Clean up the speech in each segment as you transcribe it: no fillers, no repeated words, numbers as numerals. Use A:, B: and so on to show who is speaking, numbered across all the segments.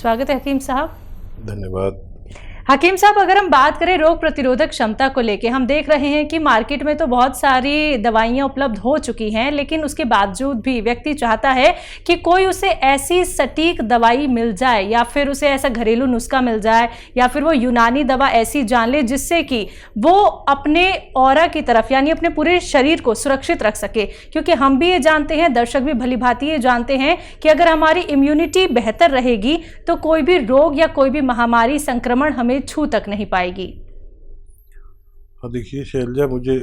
A: स्वागत है हकीम साहब।
B: धन्यवाद।
A: हकीम साहब, अगर हम बात करें रोग प्रतिरोधक क्षमता को लेके, हम देख रहे हैं कि मार्केट में तो बहुत सारी दवाइयां उपलब्ध हो चुकी हैं, लेकिन उसके बावजूद भी व्यक्ति चाहता है कि कोई उसे ऐसी सटीक दवाई मिल जाए या फिर उसे ऐसा घरेलू नुस्खा मिल जाए या फिर वो यूनानी दवा ऐसी जान ले जिससे कि वो अपने ऑरा की तरफ यानी अपने पूरे शरीर को सुरक्षित रख सके। क्योंकि हम भी ये जानते हैं, दर्शक भी भली भांति ये जानते हैं कि अगर हमारी इम्यूनिटी बेहतर रहेगी तो कोई भी रोग या कोई भी महामारी संक्रमण हमें छू तक नहीं पाएगी।
B: हाँ, देखिए शैलजा, मुझे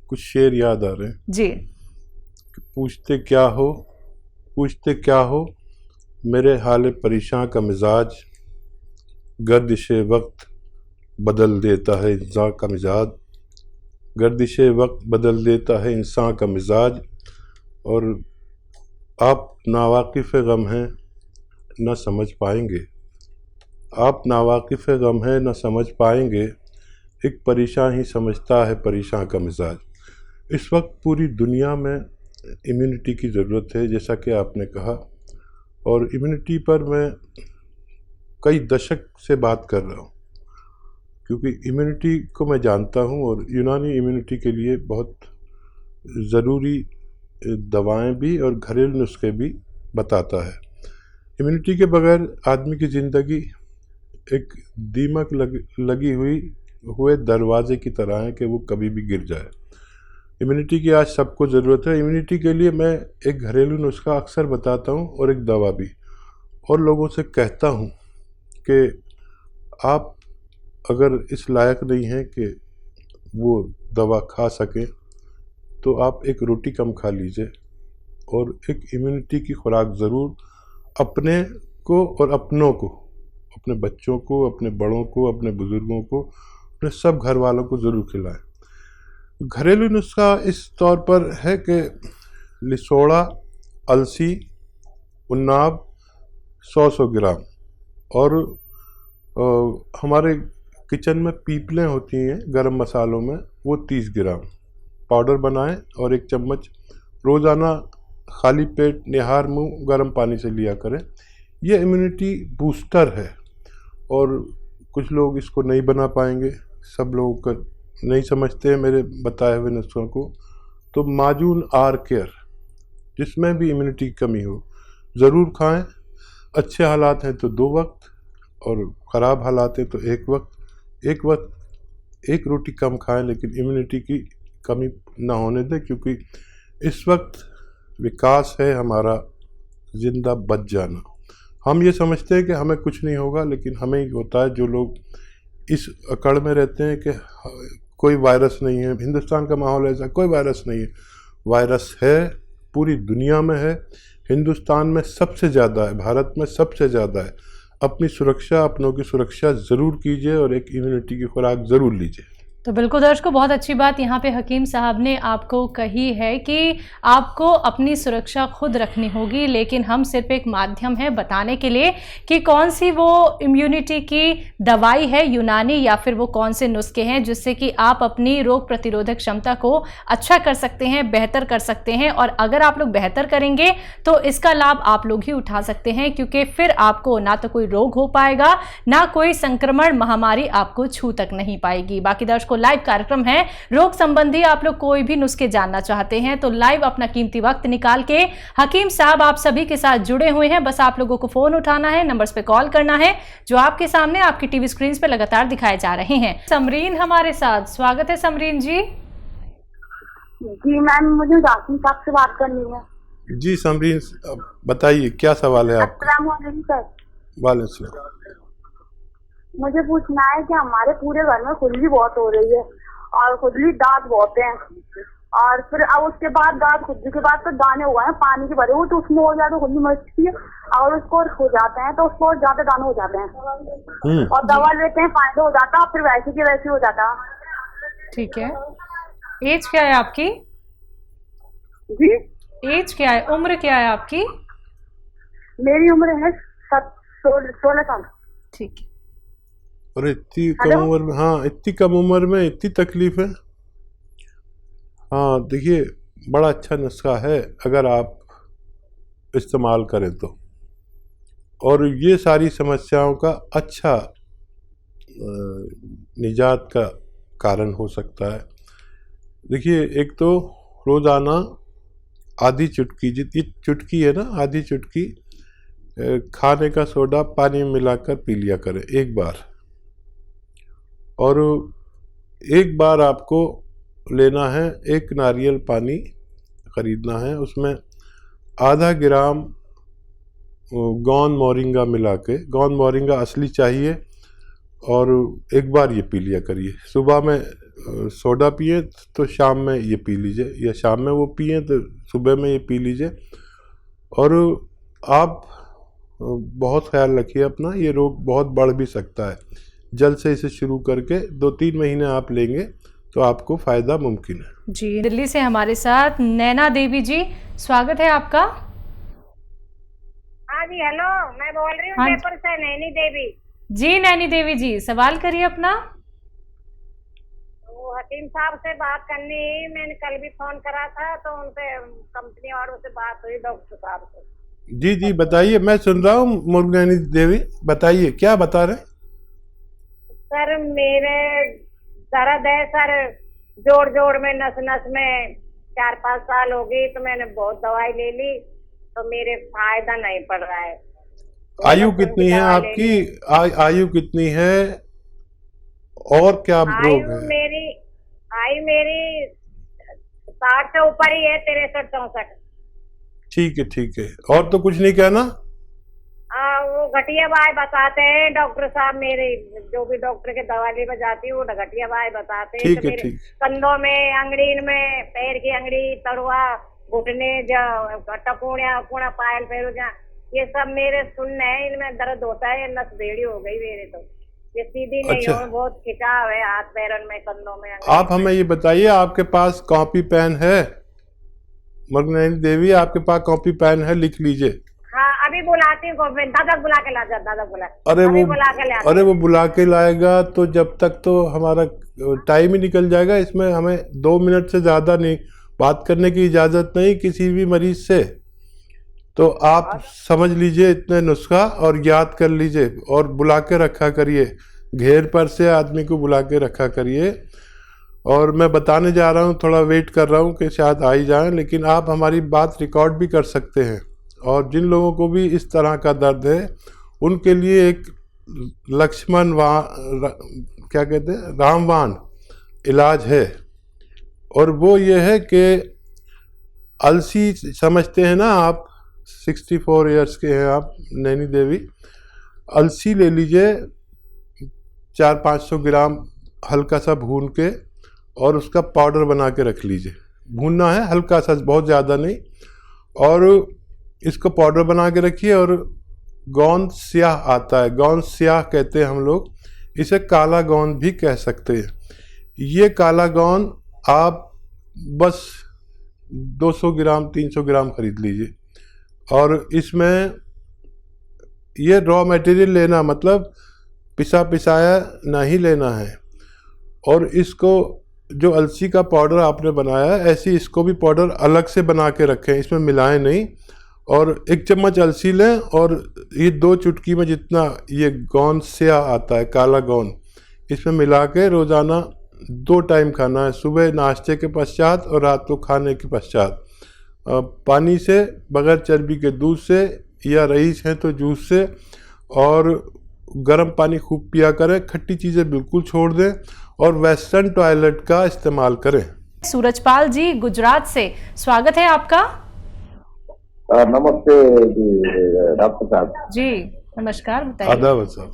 B: कुछ शेर याद आ रहे हैं
A: जी।
B: पूछते क्या हो मेरे हाले परेशान का मिजाज, गर्दिशे वक्त बदल देता है इंसान का मिजाज, गर्दिशे वक्त बदल देता है इंसान का मिजाज। और आप नावाकिफ़ गम हैं न समझ पाएंगे, आप नावाकिफ़ गम है न समझ पाएंगे, एक परेशान ही समझता है परेशान का मिजाज। इस वक्त पूरी दुनिया में इम्यूनिटी की ज़रूरत है, जैसा कि आपने कहा, और इम्यूनिटी पर मैं कई दशक से बात कर रहा हूँ, क्योंकि इम्यूनिटी को मैं जानता हूँ और यूनानी इम्यूनिटी के लिए बहुत ज़रूरी दवाएं भी और घरेलू नुस्खे भी बताता है। इम्यूनिटी के बगैर आदमी की ज़िंदगी एक दीमक लगी हुए दरवाजे की तरह है कि वो कभी भी गिर जाए। इम्यूनिटी की आज सबको ज़रूरत है। इम्यूनिटी के लिए मैं एक घरेलू नुस्खा अक्सर बताता हूँ और एक दवा भी, और लोगों से कहता हूँ कि आप अगर इस लायक नहीं हैं कि वो दवा खा सकें तो आप एक रोटी कम खा लीजिए और एक इम्यूनिटी की खुराक ज़रूर अपने को और अपनों को, अपने बच्चों को, अपने बड़ों को, अपने बुज़ुर्गों को, अपने सब घर वालों को ज़रूर खिलाएं। घरेलू नुस्खा इस तौर पर है कि लिसोड़ा, अलसी, उन्नाब 100 ग्राम, और हमारे किचन में पीपलें होती हैं गरम मसालों में, वो 30 ग्राम पाउडर बनाएं और 1 चम्मच रोज़ाना खाली पेट निहार मुंह गर्म पानी से लिया करें। ये इम्यूनिटी बूस्टर है और कुछ लोग इसको नहीं बना पाएंगे, सब लोग नहीं समझते हैं मेरे बताए हुए नुस्खों को। तो माजून आर केयर, जिसमें भी इम्यूनिटी की कमी हो, ज़रूर खाएं। अच्छे हालात हैं तो 2 वक्त और ख़राब हालात हैं तो 1 वक्त। एक रोटी कम खाएं, लेकिन इम्यूनिटी की कमी ना होने दें, क्योंकि इस वक्त विकास है हमारा जिंदा बच जाना। हम ये समझते हैं कि हमें कुछ नहीं होगा, लेकिन हमें ही होता है। जो लोग इस अकड़ में रहते हैं कि कोई वायरस नहीं है, हिंदुस्तान का माहौल ऐसा, कोई वायरस नहीं है। वायरस है, पूरी दुनिया में है, हिंदुस्तान में सबसे ज़्यादा है, भारत में सबसे ज़्यादा है। अपनी सुरक्षा, अपनों की सुरक्षा ज़रूर कीजिए और एक इम्यूनिटी की खुराक ज़रूर लीजिए।
A: तो बिल्कुल दर्शकों, बहुत अच्छी बात यहाँ पे हकीम साहब ने आपको कही है कि आपको अपनी सुरक्षा खुद रखनी होगी, लेकिन हम सिर्फ एक माध्यम है बताने के लिए कि कौन सी वो इम्यूनिटी की दवाई है यूनानी या फिर वो कौन से नुस्खे हैं जिससे कि आप अपनी रोग प्रतिरोधक क्षमता को अच्छा कर सकते हैं, बेहतर कर सकते हैं। और अगर आप लोग बेहतर करेंगे तो इसका लाभ आप लोग ही उठा सकते हैं, क्योंकि फिर आपको ना तो कोई रोग हो पाएगा, ना कोई संक्रमण महामारी आपको छू तक नहीं पाएगी। बाकी दर्शकों, लाइव कार्यक्रम है रोग संबंधी, आप लोग कोई भी नुस्खे जानना चाहते हैं तो लाइव अपना कीमती वक्त निकाल के हकीम साहब आप सभी के साथ जुड़े हुए हैं। बस आप लोगों को फोन उठाना है, नंबर्स पे कॉल करना है जो आपके सामने आपकी टीवी स्क्रीन पे लगातार दिखाए जा रहे हैं। समरीन हमारे साथ, स्वागत है समरीन जी।
C: जी मैम, मुझे राशिद साहब से बात करनी है।
B: जी समरीन, बताइए क्या सवाल है आपका।
C: अस्सलाम वालेकुम सर।
B: वालेकुम सलाम।
C: मुझे पूछना है कि हमारे पूरे घर में खुजली बहुत हो रही है और खुजली दांत बहुत हैं, और फिर अब उसके बाद दांत खुजली के बाद तो दाने हुए हैं पानी के भरे हुए, तो उसमें हो जाता है खुजली मचती है, और उसको हो जाते हैं तो उसको ज्यादा दाने हो जाते हैं और दवा लेते हैं फायदा हो जाता है, फिर वैसे के वैसे हो जाता है।
A: ठीक है, एज क्या है आपकी?
C: जी
A: एज क्या है, उम्र क्या है आपकी?
C: मेरी उम्र है 16 साल।
A: ठीक है।
B: और इतनी कम उम्र में, हाँ इतनी कम उम्र में इतनी तकलीफ है। हाँ देखिए, बड़ा अच्छा नुस्खा है अगर आप इस्तेमाल करें तो, और ये सारी समस्याओं का अच्छा निजात का कारण हो सकता है। देखिए, एक तो रोज़ाना आधी चुटकी, जितनी चुटकी है ना, आधी चुटकी खाने का सोडा पानी में मिलाकर पी लिया करें एक बार। और एक बार आपको लेना है, एक नारियल पानी ख़रीदना है, उसमें आधा ग्राम गोंद मोरिंगा मिला के, गोंद मोरिंगा असली चाहिए, और एक बार ये पी लिया करिए। सुबह में सोडा पिए तो शाम में ये पी लीजिए, या शाम में वो पिए तो सुबह में ये पी लीजिए। और आप बहुत ख्याल रखिए अपना, ये रोग बहुत बढ़ भी सकता है। जल्द से इसे शुरू करके 2-3 महीने आप लेंगे तो आपको फ़ायदा मुमकिन है।
A: जी, दिल्ली से हमारे साथ नैना देवी जी, स्वागत है आपका।
D: हाँ जी, हेलो, मैं बोल रही हूँ
A: हाँ
D: जयपुर से, नैनी देवी।
A: जी नैनी देवी जी, सवाल करिए अपना।
D: वो हकीम साहब से बात करनी, मैंने कल भी फोन करा था तो उनसे कंपनी वालों से बात हुई, डॉक्टर साहब से।
B: जी जी, बताइए, मैं सुन रहा हूँ। मुर्गनैनी देवी, बताइए क्या बता रहे हैं।
D: सर, मेरे दर्द है सर, जोड़ जोड़ में, नस नस में। 4-5 साल हो गई तो मैंने बहुत दवाई ले ली तो मेरे फायदा नहीं पड़ रहा है।
B: आयु कितनी है आपकी? आयु कितनी है और क्या रोग है?
D: आयु मेरी 60 से ऊपर ही है, 63-64।
B: ठीक है, ठीक है, और तो कुछ नहीं कहना।
D: वो घटिया बाय बताते हैं डॉक्टर साहब, मेरे जो भी डॉक्टर के दवाई बजाती है वो घटिया बाय बताते हैं।
B: ठीक
D: तो
B: है, ठीक।
D: कंधों में, अंगड़ीन में, पैर की अंगड़ी, तड़ुआ, घुटने, टपूणिया पूणा, पायल पैरुजा, ये सब मेरे सुनने हैं, इनमें दर्द होता है। नस बेड़ी हो गई मेरे तो, ये सीधी नहीं
B: अच्छा।
D: हो, बहुत खिंचाव है हाथ पैरों में, कंधों में।
B: आप हमें ये बताइए, आपके पास कॉपी पेन है? मुर्गनैनी देवी, आपके पास कॉपी पेन है? लिख लीजिए।
D: हाँ, अभी बुलाती हूँ, दादा बुला के ला जा, दादा बुला।
B: अरे
D: अभी
B: वो
D: बुला के ला।
B: अरे वो बुला के लाएगा तो जब तक तो हमारा टाइम ही निकल जाएगा। इसमें हमें 2 मिनट से ज़्यादा नहीं बात करने की इजाज़त नहीं किसी भी मरीज से। तो आप समझ लीजिए इतने नुस्खा और याद कर लीजिए, और बुला के रखा करिए, घेर पर से आदमी को बुला के रखा करिए। और मैं बताने जा रहा हूँ, थोड़ा वेट कर रहा हूँ कि शायद आ ही जाए, लेकिन आप हमारी बात रिकॉर्ड भी कर सकते हैं। और जिन लोगों को भी इस तरह का दर्द है उनके लिए एक क्या कहते हैं, रामबाण इलाज है। और वो ये है कि अलसी समझते हैं ना आप, 64 इयर्स के हैं आप नैनी देवी, अलसी ले लीजिए 400-500 ग्राम, हल्का सा भून के, और उसका पाउडर बना के रख लीजिए। भूनना है हल्का सा, बहुत ज़्यादा नहीं। और इसको पाउडर बना के रखिए। और गोंद स्याह आता है, गोंद स्याह कहते हैं हम लोग, इसे काला गोंद भी कह सकते हैं। ये काला गोंद आप बस 200 ग्राम 300 ग्राम खरीद लीजिए। और इसमें ये रॉ मटेरियल लेना, मतलब पिसाया नहीं लेना है। और इसको, जो अलसी का पाउडर आपने बनाया है, ऐसे इसको भी पाउडर अलग से बना के रखें, इसमें मिलाएं नहीं। और 1 चम्मच अलसी लें, और ये 2 चुटकी में जितना ये गोंद स्याह आता है, काला गोंद, इसमें मिला के रोज़ाना 2 टाइम खाना है, सुबह नाश्ते के पश्चात और रात को खाने के पश्चात। पानी से, बगैर चर्बी के दूध से, या रईस है तो जूस से। और गर्म पानी खूब पिया करें, खट्टी चीज़ें बिल्कुल छोड़ दें, और वेस्टर्न टॉयलेट का इस्तेमाल करें।
A: सूरजपाल जी गुजरात से, स्वागत है आपका।
E: नमस्ते जी डॉक्टर साहब
A: जी नमस्कार, बताइए।
B: आदाब साहब।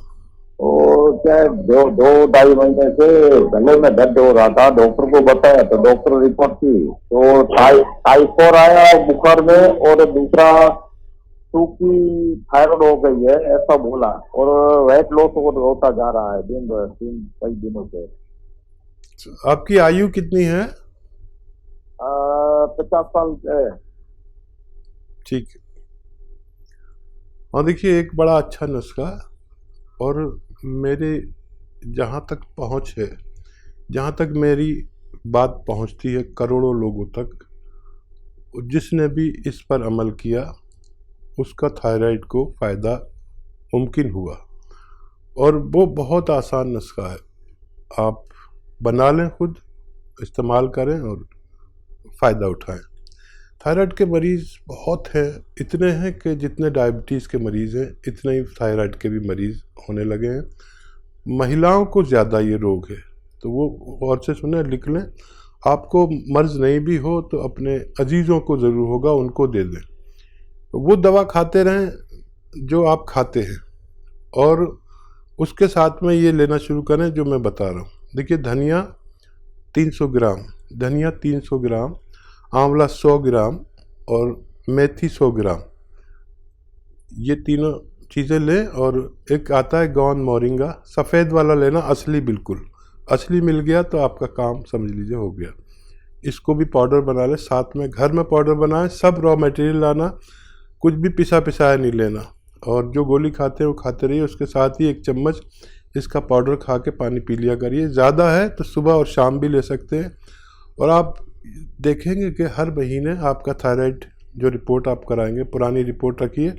E: और क्या 2-2.5 महीने से गले में दर्द हो रहा था, डॉक्टर को बताया तो डॉक्टर रिपोर्ट की तो टाइफाइड आया बुखार में, और दूसरा सूखी थायराइड हो गई है ऐसा बोला। और वेट लॉस होता जा रहा है दिन भर, कई दिनों से।
B: आपकी आयु कितनी है?
E: 50 साल है।
B: ठीक है। और देखिए, एक बड़ा अच्छा नुस्खा, और मेरे जहाँ तक पहुँच है, जहाँ तक मेरी बात पहुँचती है करोड़ों लोगों तक, जिसने भी इस पर अमल किया उसका थायराइड को फ़ायदा मुमकिन हुआ। और वो बहुत आसान नुस्खा है, आप बना लें, खुद इस्तेमाल करें और फ़ायदा उठाएं। थायराइड के मरीज़ बहुत हैं, इतने हैं कि जितने डायबिटीज़ के मरीज़ हैं इतने ही थायराइड के भी मरीज़ होने लगे हैं। महिलाओं को ज़्यादा ये रोग है, तो वो गौर से सुने, लिख लें। आपको मर्ज़ नहीं भी हो तो अपने अजीज़ों को ज़रूर होगा, उनको दे दें। वो दवा खाते रहें जो आप खाते हैं, और उसके साथ में ये लेना शुरू करें जो मैं बता रहा हूँ। देखिए, धनिया 300 ग्राम, धनिया 300 ग्राम, आंवला 100 ग्राम और मेथी 100 ग्राम, ये तीनों चीज़ें लें। और एक आता है गौन मोरिंगा, सफ़ेद वाला लेना, असली, बिल्कुल असली मिल गया तो आपका काम समझ लीजिए हो गया। इसको भी पाउडर बना लें, साथ में घर में पाउडर बनाएं। सब रॉ मटेरियल लाना, कुछ भी पिसा पिसाया नहीं लेना, और जो गोली खाते हैं वो खाते रहिए। उसके साथ ही 1 चम्मच इसका पाउडर खा के पानी पी लिया करिए। ज़्यादा है तो सुबह और शाम भी ले सकते हैं। और आप देखेंगे कि हर महीने आपका थायराइड जो रिपोर्ट आप कराएंगे, पुरानी रिपोर्ट रखिए,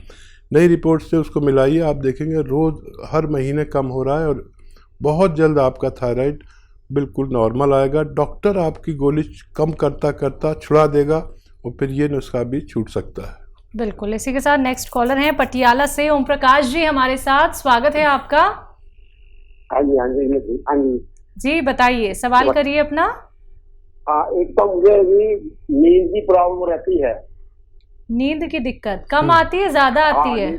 B: नई रिपोर्ट से उसको मिलाइए, आप देखेंगे रोज़ हर महीने कम हो रहा है, और बहुत जल्द आपका थायराइड बिल्कुल नॉर्मल आएगा। डॉक्टर आपकी गोली कम करता करता छुड़ा देगा, और फिर ये नुस्खा भी छूट सकता है।
A: बिल्कुल। इसी के साथ नेक्स्ट कॉलर हैं पटियाला से ओम प्रकाश जी हमारे साथ, स्वागत है आपका।
F: हाँ जी, हाँ जी, हाँ जी
A: जी, बताइए, सवाल करिए अपना।
F: एक तो मुझे भी नींद की प्रॉब्लम रहती है।
A: नींद की दिक्कत कम आती है, ज्यादा आती है?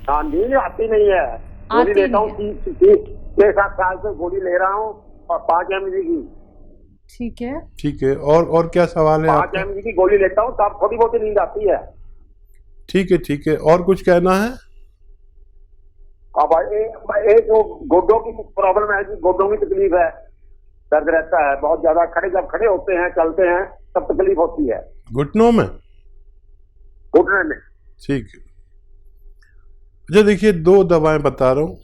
F: हाँ, नींद आती नहीं है। गोली लेता हूँ, 6-7 साल से गोली ले रहा हूँ, और 5 mg की।
A: ठीक है,
B: ठीक है, और क्या सवाल है?
F: 5 mg की गोली लेता हूँ तब थोड़ी बहुत नींद आती है।
B: ठीक है, ठीक है, और कुछ कहना है?
F: अब एक जो गोड्डों की प्रॉब्लम है, गोड्डों की तकलीफ है, दर्द रहता है बहुत ज्यादा। जब खड़े होते हैं, चलते हैं, तब तकलीफ होती है
B: घुटनों में,
F: घुटने में।
B: ठीक है। अच्छा, देखिए, 2 दवाएं बता रहा हूँ,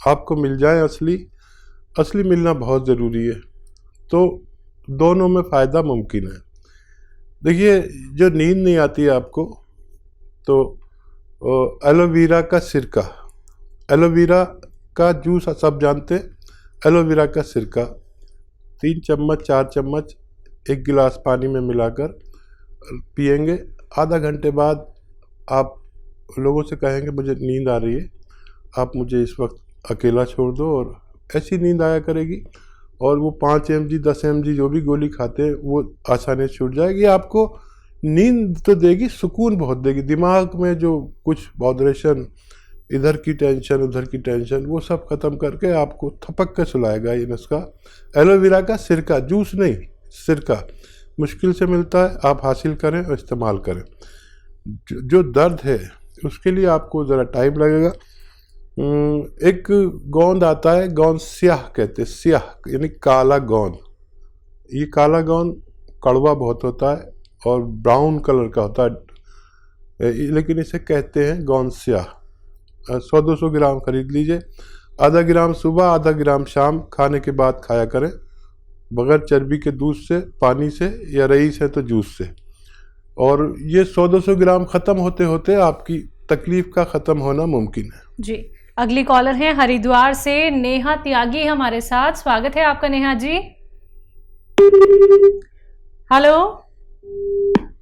B: आपको मिल जाए असली मिलना बहुत ज़रूरी है, तो दोनों में फ़ायदा मुमकिन है। देखिए, जो नींद नहीं आती है आपको, तो एलोवेरा का सिरका, एलोवेरा का जूस सब जानते हैं, एलोवेरा का सिरका 3 चम्मच 4 चम्मच 1 गिलास पानी में मिलाकर पिएंगे। आधा घंटे बाद आप लोगों से कहेंगे मुझे नींद आ रही है, आप मुझे इस वक्त अकेला छोड़ दो, और ऐसी नींद आया करेगी। और वो 5 mg 10 mg जो भी गोली खाते हैं वो आसानी से छूट जाएगी। आपको नींद तो देगी, सुकून बहुत देगी। दिमाग में जो कुछ बॉदरेशन, इधर की टेंशन उधर की टेंशन, वो सब ख़त्म करके आपको थपक के सुलाएगा ये नुस्खा। एलोवेरा का सिरका, जूस नहीं, सिरका मुश्किल से मिलता है, आप हासिल करें और इस्तेमाल करें। जो दर्द है उसके लिए आपको ज़रा टाइम लगेगा। एक गोंद आता है, गोंद स्याह कहते हैं, स्याह यानी काला गोंद। ये काला गोंद कड़वा बहुत होता है और ब्राउन कलर का होता है, लेकिन इसे कहते हैं गोंद स्याह। 100-200 ग्राम खरीद लीजिए, आधा ग्राम सुबह आधा ग्राम शाम खाने के बाद खाया करें, बगैर चर्बी के दूध से, पानी से, या रईस है तो जूस से। और ये 100-200 ग्राम ख़त्म होते होते आपकी तकलीफ़ का ख़त्म होना मुमकिन है।
A: जी, अगली कॉलर हैं हरिद्वार से नेहा त्यागी हमारे साथ, स्वागत है आपका नेहा जी। हेलो,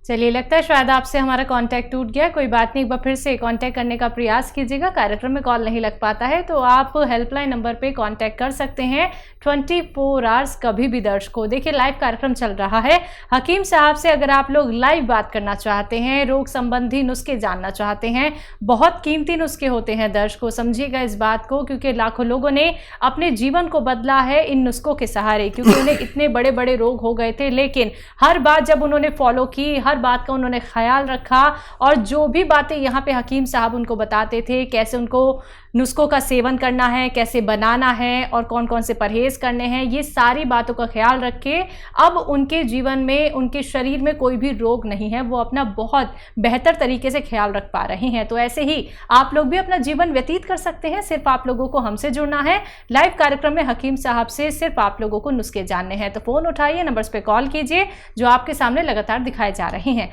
A: चलिए, लगता है शायद आपसे हमारा कांटेक्ट टूट गया, कोई बात नहीं, एक बार फिर से कांटेक्ट करने का प्रयास कीजिएगा। कार्यक्रम में कॉल नहीं लग पाता है तो आप हेल्पलाइन नंबर पे कांटेक्ट कर सकते हैं 24 आवर्स, कभी भी दर्शकों। देखिए, लाइव कार्यक्रम चल रहा है हकीम साहब से। अगर आप लोग लाइव बात करना चाहते हैं, रोग संबंधी नुस्खे जानना चाहते हैं, बहुत कीमती नुस्खे होते हैं दर्शकों, समझिएगा इस बात को, क्योंकि लाखों लोगों ने अपने जीवन को बदला है इन नुस्खों के सहारे, क्योंकि उन्हें इतने बड़े बड़े रोग हो गए थे, लेकिन हर बात जब उन्होंने फॉलो की, हर बात का उन्होंने ख्याल रखा, और जो भी बातें यहाँ पे हकीम साहब उनको बताते थे, कैसे उनको नुस्खों का सेवन करना है, कैसे बनाना है, और कौन कौन से परहेज करने हैं, ये सारी बातों का ख्याल रख के अब उनके जीवन में, उनके शरीर में कोई भी रोग नहीं है, वो अपना बहुत बेहतर तरीके से ख्याल रख पा रहे हैं। तो ऐसे ही आप लोग भी अपना जीवन व्यतीत कर सकते हैं। सिर्फ आप लोगों को हमसे जुड़ना है, लाइव कार्यक्रम में हकीम साहब से सिर्फ आप लोगों को नुस्खे जानने हैं। तो फ़ोन उठाइए, नंबर्स पे कॉल कीजिए जो आपके सामने लगातार दिखाए जा रहे हैं।